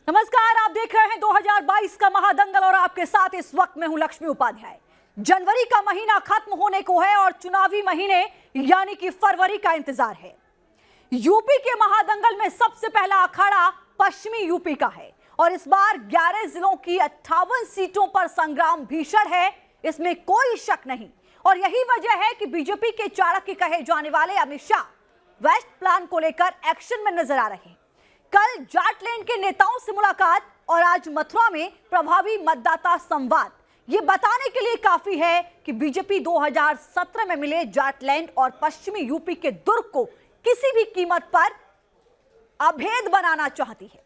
नमस्कार, आप देख रहे हैं 2022 का महादंगल और आपके साथ इस वक्त मैं हूं लक्ष्मी उपाध्याय। जनवरी का महीना खत्म होने को है और चुनावी महीने यानी कि फरवरी का इंतजार है। यूपी के महादंगल में सबसे पहला अखाड़ा पश्चिमी यूपी का है और इस बार 11 जिलों की 58 सीटों पर संग्राम भीषण है, इसमें कोई शक नहीं। और यही वजह है कि बीजेपी के चाणक्य कहे जाने वाले अमित शाह वेस्ट प्लान को लेकर एक्शन में नजर आ रहे हैं। कल जाटलैंड के नेताओं से मुलाकात और आज मथुरा में प्रभावी मतदाता संवाद, ये बताने के लिए काफी है कि बीजेपी 2017 में मिले जाटलैंड और पश्चिमी यूपी के दुर्ग को किसी भी कीमत पर अभेद बनाना चाहती है।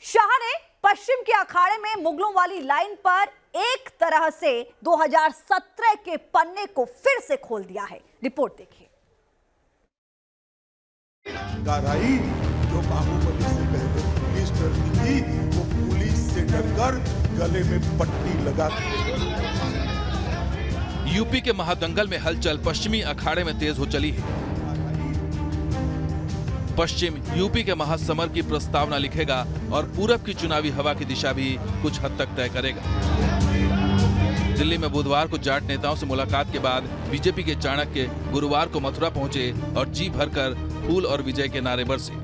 शाह ने पश्चिम के अखाड़े में मुगलों वाली लाइन पर एक तरह से 2017 के पन्ने को फिर से खोल दिया है। रिपोर्ट देखिए। जो बाहुबली से पहले पुलिस डरती थी, वो पुलिस से डरकर गले में पट्टी लगा। यूपी के महादंगल में हलचल पश्चिमी अखाड़े में तेज हो चली है। पश्चिम यूपी के महासमर की प्रस्तावना लिखेगा और पूरब की चुनावी हवा की दिशा भी कुछ हद तक तय करेगा। दिल्ली में बुधवार को जाट नेताओं से मुलाकात के बाद बीजेपी के चाणक्य गुरुवार को मथुरा पहुंचे और जी भरकर फूल और विजय के नारे बरसे।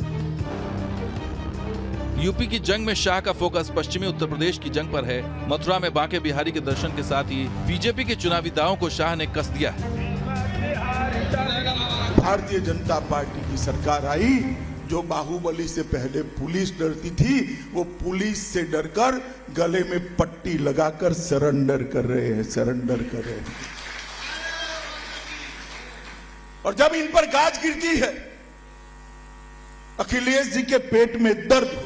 यूपी की जंग में शाह का फोकस पश्चिमी उत्तर प्रदेश की जंग पर है। मथुरा में बांके बिहारी के दर्शन के साथ ही बीजेपी के चुनावी दावों को शाह ने कस दिया है। भारतीय जनता पार्टी की सरकार आई, जो बाहुबली से पहले पुलिस डरती थी, वो पुलिस से डरकर गले में पट्टी लगाकर सरेंडर कर रहे हैं। और जब इन पर गाज गिरती है, अखिलेश जी के पेट में दर्द।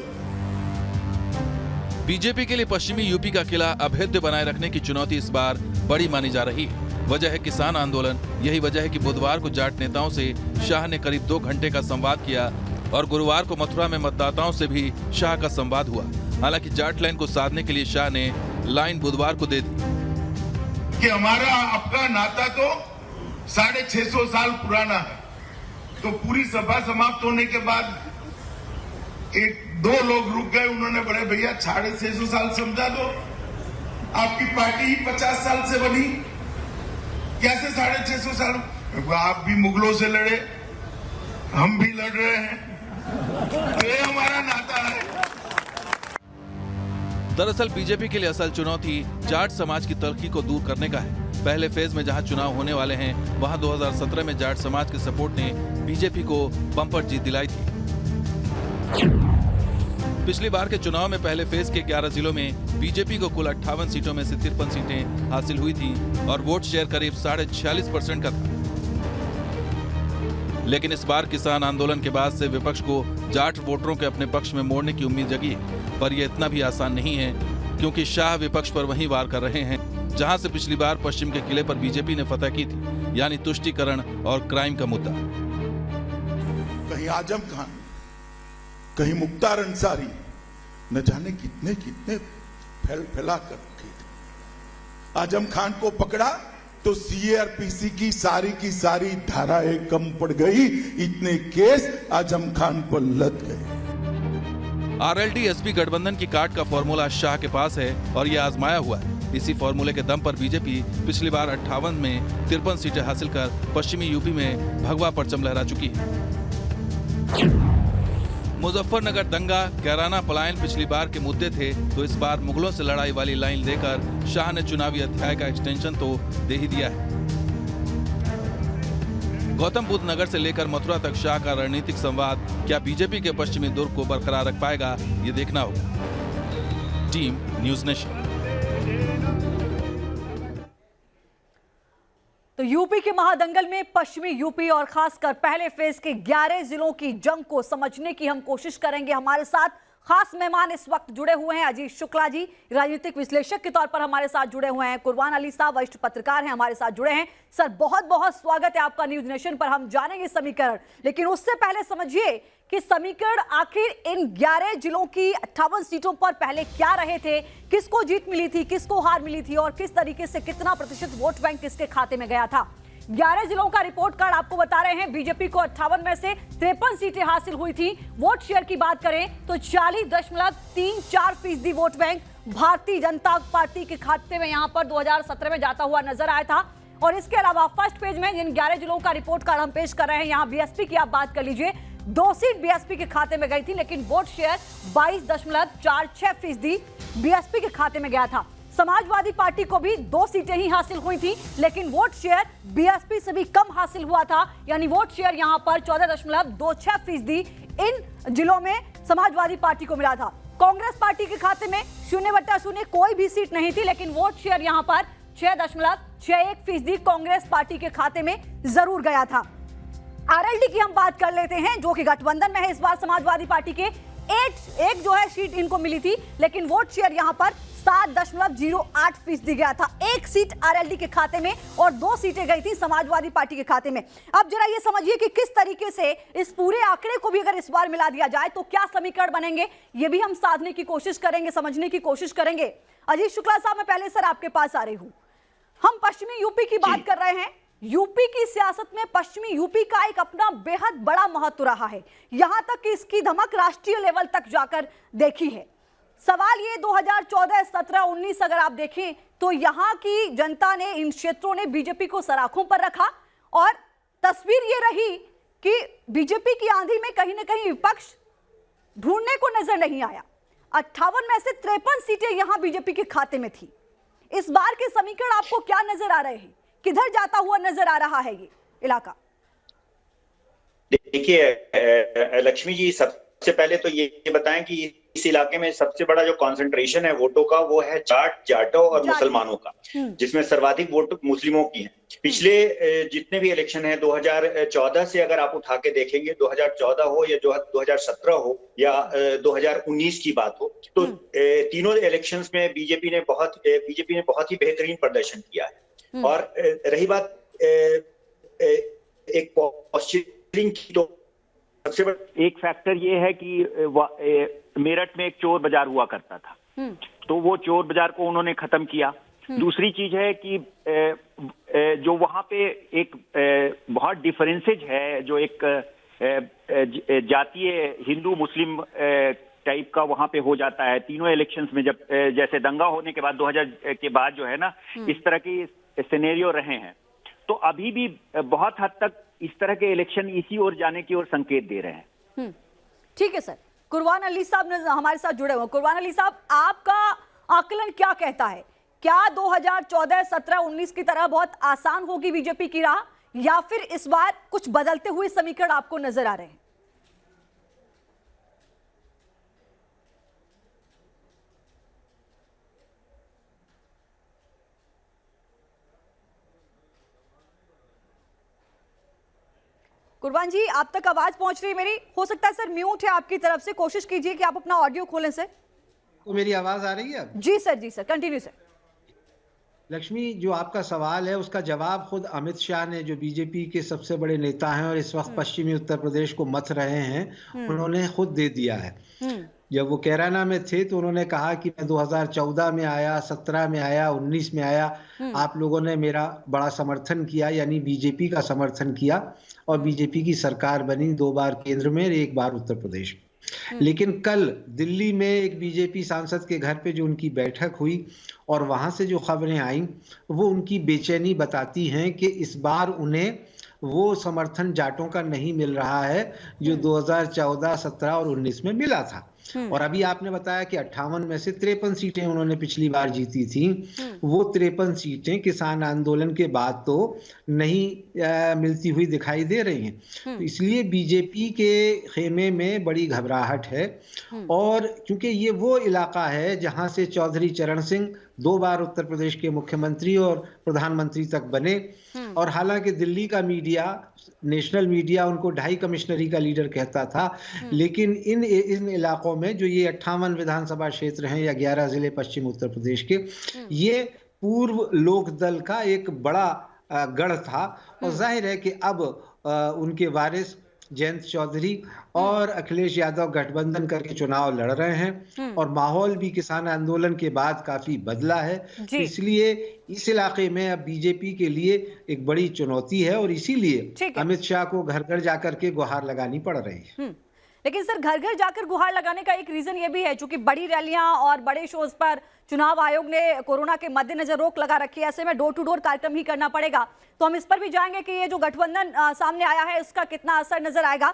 बीजेपी के लिए पश्चिमी यूपी का किला अभेद्य बनाए रखने की चुनौती इस बार बड़ी मानी जा रही है। वजह है किसान आंदोलन। यही वजह है कि बुधवार को जाट नेताओं से शाह ने करीब 2 घंटे का संवाद किया और गुरुवार को मथुरा में मतदाताओं से भी शाह का संवाद हुआ। हालांकि जाट लाइन को साधने के लिए शाह ने लाइन बुधवार को दे दी कि हमारा आपका नाता तो 650 साल पुराना है। तो पूरी सभा समाप्त होने के बाद 1-2 लोग रुक गए। उन्होंने बड़े भैया 650 साल समझा दो, आपकी पार्टी ही 50 साल से बनी, कैसे 650 साल? आप भी मुगलों से लड़े, हम भी लड़ रहे हैं, तो ये हमारा नाता है। दरअसल बीजेपी के लिए असल चुनौती जाट समाज की तलखी को दूर करने का है। पहले फेज में जहां चुनाव होने वाले हैं, वहां 2017 में जाट समाज के सपोर्ट ने बीजेपी को बम्पर जीत दिलाई थी। पिछली बार के चुनाव में पहले फेज के 11 जिलों में बीजेपी को कुल 58 सीटों में से 53 सीटें हासिल हुई थी और वोट शेयर करीब 46.5% का था। लेकिन इस बार किसान आंदोलन के बाद से विपक्ष को जाट वोटरों के अपने पक्ष में मोड़ने की उम्मीद जगी है, पर यह इतना भी आसान नहीं है, क्योंकि शाह विपक्ष पर वहीं वार कर रहे हैं जहां से पिछली बार पश्चिम के किले पर बीजेपी ने फतह की थी, यानी तुष्टीकरण और क्राइम का मुद्दा। कहीं आजम खान, कहीं मुख्तार अंसारी, न जाने कितने फैला कर रखे थे। आजम खान को पकड़ा तो सीआरपीसी की सारी धाराएं कम पड़ गई, इतने केस आजम खान पर लद गए। आरएलडी एसपी गठबंधन की काट का फॉर्मूला शाह के पास है और यह आजमाया हुआ है। इसी फॉर्मूले के दम पर बीजेपी पिछली बार 58 में 53 सीटें हासिल कर पश्चिमी यूपी में भगवा परचम लहरा चुकी है। मुजफ्फरनगर दंगा, कैराना पलायन पिछली बार के मुद्दे थे, तो इस बार मुगलों से लड़ाई वाली लाइन लेकर शाह ने चुनावी अध्याय का एक्सटेंशन तो दे ही दिया है। गौतम बुद्ध नगर से लेकर मथुरा तक शाह का रणनीतिक संवाद क्या बीजेपी के पश्चिमी दुर्ग को बरकरार रख पाएगा, ये देखना होगा। Team news nation. तो यूपी के महादंगल में पश्चिमी यूपी और खासकर पहले फेज के 11 जिलों की जंग को समझने की हम कोशिश करेंगे। हमारे साथ खास मेहमान इस वक्त जुड़े हुए हैं। अजीत शुक्ला जी राजनीतिक विश्लेषक के तौर पर हमारे साथ जुड़े हुए हैं। कुरबान अली साहब वरिष्ठ पत्रकार हैं, हमारे साथ जुड़े हैं। सर, बहुत बहुत स्वागत है आपका न्यूज नेशन पर। हम जानेंगे समीकरण, लेकिन उससे पहले समझिए कि समीकरण आखिर इन 11 जिलों की 58 सीटों पर पहले क्या रहे थे, किसको जीत मिली थी, किसको हार मिली थी और किस तरीके से कितना प्रतिशत वोट बैंक किसके खाते में गया था। 11 जिलों का रिपोर्ट कार्ड आपको बता रहे हैं। बीजेपी को 58 में से 53 सीटें हासिल हुई थी। वोट शेयर की बात करें तो 40.34% vote bank Bharatiya Janata party के खाते में यहां पर 2017 में जाता हुआ नजर आया था। और इसके अलावा फर्स्ट पेज में जिन 11 जिलों का रिपोर्ट कार्ड हम पेश कर रहे हैं, यहां बीएसपी की आप बात कर लीजिए, 2 सीट बीएसपी के खाते में गई थी, लेकिन वोट शेयर 22.46% बीएसपी के खाते में गया था। समाजवादी पार्टी को भी 2 सीटें ही हासिल हुई थी, लेकिन वोट शेयर बीएसपी से भी कम हासिल हुआ था, यानी वोट शेयर यहां पर 14.26% इन जिलों में समाजवादी पार्टी को मिला था। कांग्रेस पार्टी के खाते में 0/0 कोई भी सीट नहीं थी, लेकिन वोट शेयर यहां पर 6.61% कांग्रेस पार्टी के खाते में जरूर गया था। आरएलडी की हम बात कर लेते हैं, जो कि गठबंधन में है इस बार समाजवादी पार्टी के। एक जो है सीट इनको मिली थी, लेकिन वोट शेयर यहां पर 7.08% गया था। 1 सीट आरएलडी के खाते में और 2 सीटें गई थी समाजवादी पार्टी के खाते में। अब जरा ये समझिए कि किस तरीके से इस पूरे आंकड़े को भी अगर इस बार मिला दिया जाए तो क्या समीकरण बनेंगे, ये भी हम साधने की कोशिश करेंगे, समझने की कोशिश करेंगे। अजीत शुक्ला साहब, मैं पहले सर आपके पास आ रही हूं। हम पश्चिमी यूपी की बात कर रहे हैं। यूपी की सियासत में पश्चिमी यूपी का एक अपना बेहद बड़ा महत्व रहा है, यहां तक कि इसकी धमक राष्ट्रीय लेवल तक जाकर देखी है। सवाल ये 2014, 17, 19 अगर आप देखें तो यहां की जनता ने, इन क्षेत्रों ने बीजेपी को सराखों पर रखा और तस्वीर ये रही कि बीजेपी की आंधी में कहीं ना कहीं विपक्ष ढूंढने को नजर नहीं आया। 58 में से 53 सीटें यहां बीजेपी के खाते में थी। इस बार के समीकरण आपको क्या नजर आ रहे हैं, किधर जाता हुआ नजर आ रहा है ये इलाका? देखिए लक्ष्मी जी, सबसे पहले तो ये बताएं कि इस इलाके में सबसे बड़ा जो कंसंट्रेशन है वोटों का वो है जाटों और मुसलमानों का, जिसमें सर्वाधिक वोट मुस्लिमों की हैं। पिछले जितने भी इलेक्शन है 2014 से अगर आप उठा के देखेंगे, 2014 हो या 2017 हो या 2019 की बात हो, तो तीनों इलेक्शंस में बीजेपी ने बहुत ही बेहतरीन प्रदर्शन किया है। और रही बात एक पॉस्चरिंग की, तो सबसे बड़ा एक फैक्टर ये है कि मेरठ में एक चोर बाजार हुआ करता था, तो वो चोर बाजार को उन्होंने खत्म किया। दूसरी चीज है कि जो वहां पे एक बहुत डिफरेंसेज है, जो एक जातीय हिंदू मुस्लिम टाइप का वहां पे हो जाता है तीनों इलेक्शंस में। जब जैसे दंगा होने के बाद 2000 के बाद जो है ना, इस तरह की सिनेरियो रहे हैं, तो अभी भी बहुत हद तक इस तरह के इलेक्शन इसी ओर जाने की ओर संकेत दे रहे हैं। ठीक है सर। कुरबान अली साहब ने हमारे साथ जुड़े हुए। कुरबान अली साहब, आपका आकलन क्या कहता है? क्या 2014, 17, 19 की तरह बहुत आसान होगी बीजेपी की राह, या फिर इस बार कुछ बदलते हुए समीकरण आपको नजर आ रहे हैं? कुरबान जी, आप तक आवाज पहुंच रही है मेरी? हो सकता है सर म्यूट है आपकी तरफ से, कोशिश कीजिए कि आप अपना ऑडियो खोलें सर। तो मेरी आवाज आ रही है? जी सर, कंटिन्यू सर। लक्ष्मी, जो आपका सवाल है उसका जवाब खुद अमित शाह ने, जो बीजेपी के सबसे बड़े नेता हैं और इस वक्त पश्चिमी उत्तर प्रदेश को मथ रहे हैं, उन्होंने खुद दे दिया है। जब वो कैराना में थे तो उन्होंने कहा कि मैं 2014 में आया, 17 में आया, 19 में आया, आप लोगों ने मेरा बड़ा समर्थन किया, यानी बीजेपी का समर्थन किया, और बीजेपी की सरकार बनी 2 बार केंद्र में और 1 बार उत्तर प्रदेश। लेकिन कल दिल्ली में एक बीजेपी सांसद के घर पे जो उनकी बैठक हुई और वहां से जो खबरें आई, वो उनकी बेचैनी बताती हैं कि इस बार उन्हें वो समर्थन जाटों का नहीं मिल रहा है जो 2014, 17 और 19 में मिला था। और अभी आपने बताया कि 58 में से 53 सीटें उन्होंने पिछली बार जीती थी। वो 53 सीटें किसान आंदोलन के बाद तो नहीं मिलती हुई दिखाई दे रही हैं। तो इसलिए बीजेपी के खेमे में बड़ी घबराहट है। और क्योंकि ये वो इलाका है जहां से चौधरी चरण सिंह 2 बार उत्तर प्रदेश के मुख्यमंत्री और प्रधानमंत्री तक बने, और हालांकि दिल्ली का मीडिया, नेशनल मीडिया उनको 2.5 कमिश्नरी का लीडर कहता था, लेकिन इन इलाकों में जो ये 58 विधानसभा क्षेत्र हैं या 11 जिले पश्चिम उत्तर प्रदेश के, ये पूर्व लोकदल का एक बड़ा गढ़ था। और जाहिर है कि अब उनके वारिस जयंत चौधरी और अखिलेश यादव गठबंधन करके चुनाव लड़ रहे हैं और माहौल भी किसान आंदोलन के बाद काफी बदला है। जी। इसलिए इस इलाके में अब बीजेपी के लिए एक बड़ी चुनौती है और इसीलिए ठीक है। अमित शाह को घर घर जाकर के गुहार लगानी पड़ रही है। लेकिन सर, घर घर जाकर गुहार लगाने का एक रीजन ये भी है, चूंकि बड़ी रैलियां और बड़े शोज पर चुनाव आयोग ने कोरोना के मद्देनजर रोक लगा रखी है, ऐसे में डोर टू डोर कार्यक्रम ही करना पड़ेगा। तो हम इस पर भी जाएंगे कि ये जो गठबंधन सामने आया है उसका कितना असर नजर आएगा।